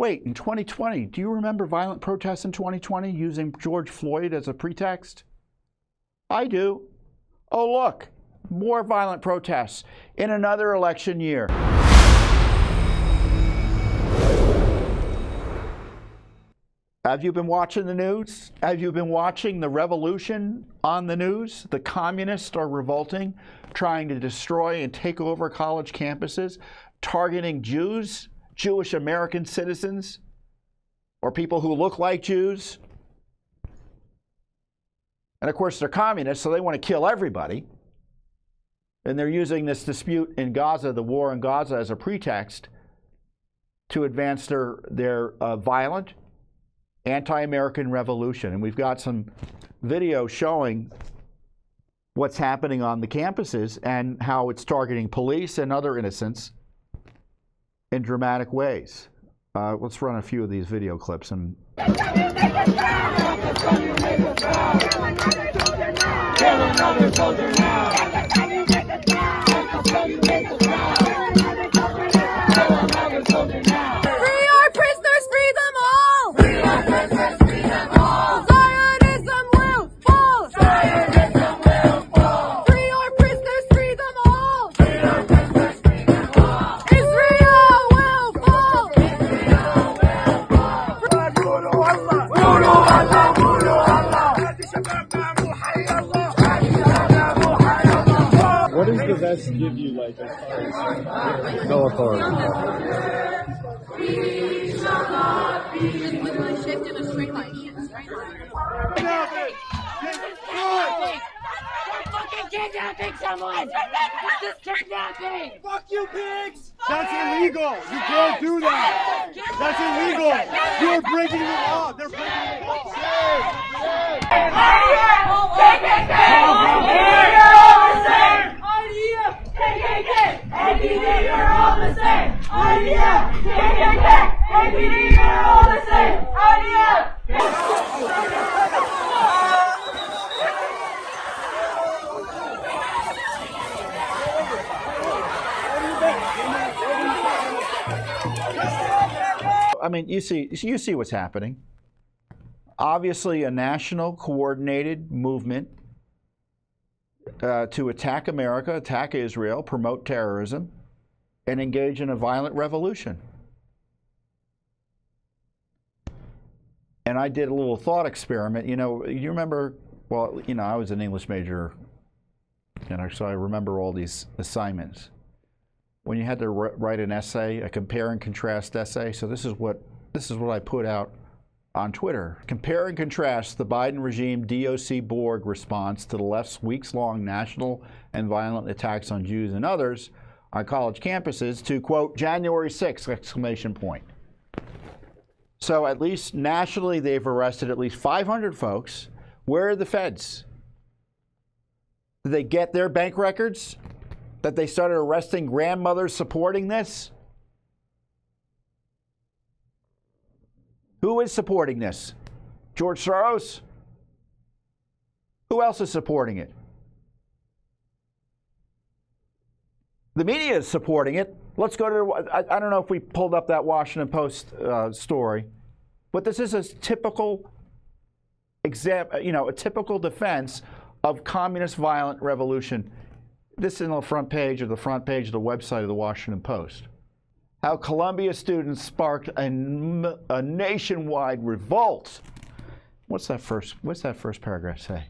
Wait, in 2020, do you remember violent protests in 2020 using George Floyd as a pretext? I do. Oh, look, more violent protests in another election year. Have you been watching the news? Have you been watching the revolution on the news? The communists are revolting, trying to destroy and take over college campuses, targeting Jews, Jewish American citizens, or people who look like Jews. And of course, they're communists, so they want to kill everybody. And they're using this dispute in Gaza, the war in Gaza, as a pretext to advance their violent anti-American revolution. And we've got some video showing what's happening on the campuses and how it's targeting police and other innocents in dramatic ways. Let's run a few of these video clips and kill another soldier now. Free our prisoners, free them all! Free our prisoners, free them all! Zionism will fall! Zionism will fall! Free our prisoners, free them all! Free our prisoners, free them all! Israel will fall! Israel will fall! Guru Allah! Guru Allah! Guru Allah! What does the vest give you, like, as far as no authority? We shall not be shift in a straight line. We're fucking kidnapping someone! This is kidnapping! Fuck you, pigs! That's illegal! You can't do that! That's illegal! You're breaking the law! They're breaking the I mean, you see what's happening. Obviously, a national coordinated movement to attack America, attack Israel, promote terrorism, and engage in a violent revolution. And I did a little thought experiment. You know, you remember, well, you know, I was an English major, and so I remember all these assignments. When you had to write an essay, a compare and contrast essay. So this is what I put out on Twitter. Compare and contrast the Biden regime DOC Borg response to the left's weeks-long national and violent attacks on Jews and others on college campuses to, quote, January 6th, exclamation point. So at least nationally, they've arrested at least 500 folks. Where are the feds? Did they get their bank records? That they started arresting grandmothers supporting this? Who is supporting this? George Soros? Who else is supporting it? The media is supporting it. Let's go to, I don't know if we pulled up that Washington Post story, but this is a typical example, you know, a typical defense of communist violent revolution. This is on the front page of the website of the Washington Post. How Columbia students sparked a nationwide revolt. What's that first paragraph say?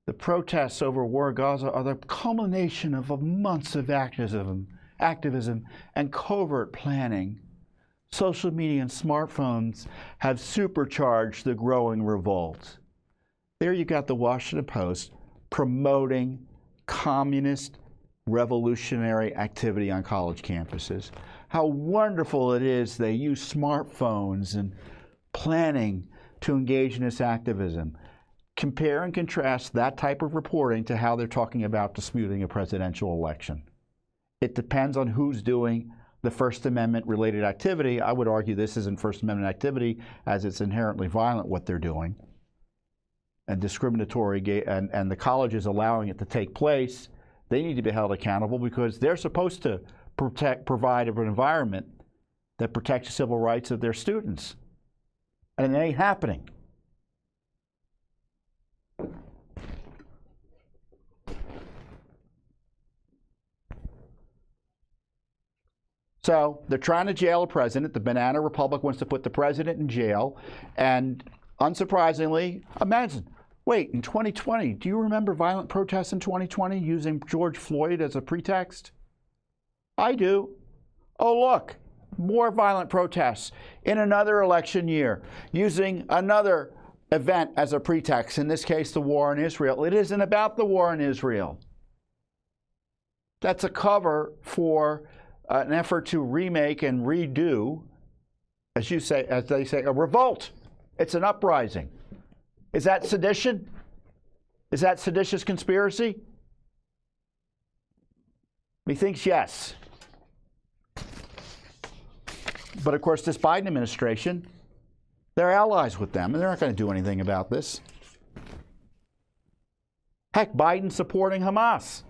The protests over war in Gaza are the culmination of months of activism and covert planning. Social media and smartphones have supercharged the growing revolt. There you got the Washington Post promoting communist revolutionary activity on college campuses. How wonderful it is they use smartphones and planning to engage in this activism. Compare and contrast that type of reporting to how they're talking about disputing a presidential election. It depends on who's doing the First Amendment related activity. I would argue this isn't First Amendment activity, as it's inherently violent what they're doing and discriminatory, and the colleges allowing it to take place. They need to be held accountable because they're supposed to provide an environment that protect the civil rights of their students. And it ain't happening. So they're trying to jail a president. The Banana Republic wants to put the president in jail. And unsurprisingly, imagine, wait, in 2020, do you remember violent protests in 2020 using George Floyd as a pretext? I do. Oh, look, more violent protests in another election year using another event as a pretext, in this case, the war in Israel. It isn't about the war in Israel. That's a cover for an effort to remake and redo, as you say, as they say, a revolt. It's an uprising. Is that sedition? Is that seditious conspiracy? Methinks yes. But of course, this Biden administration, they're allies with them, and they're not going to do anything about this. Heck, Biden's supporting Hamas.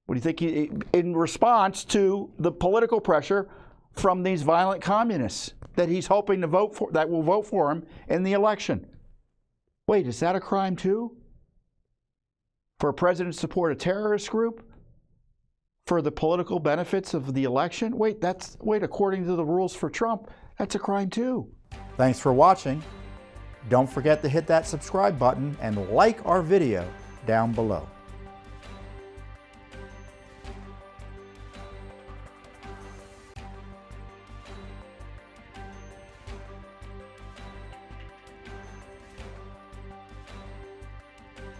What do you think? In response to the political pressure from these violent communists that he's hoping to vote for, that will vote for him in the election. Wait, is that a crime too? For a president to support a terrorist group? For the political benefits of the election? Wait, according to the rules for Trump, that's a crime too. Thanks for watching. Don't forget to hit that subscribe button and like our video down below.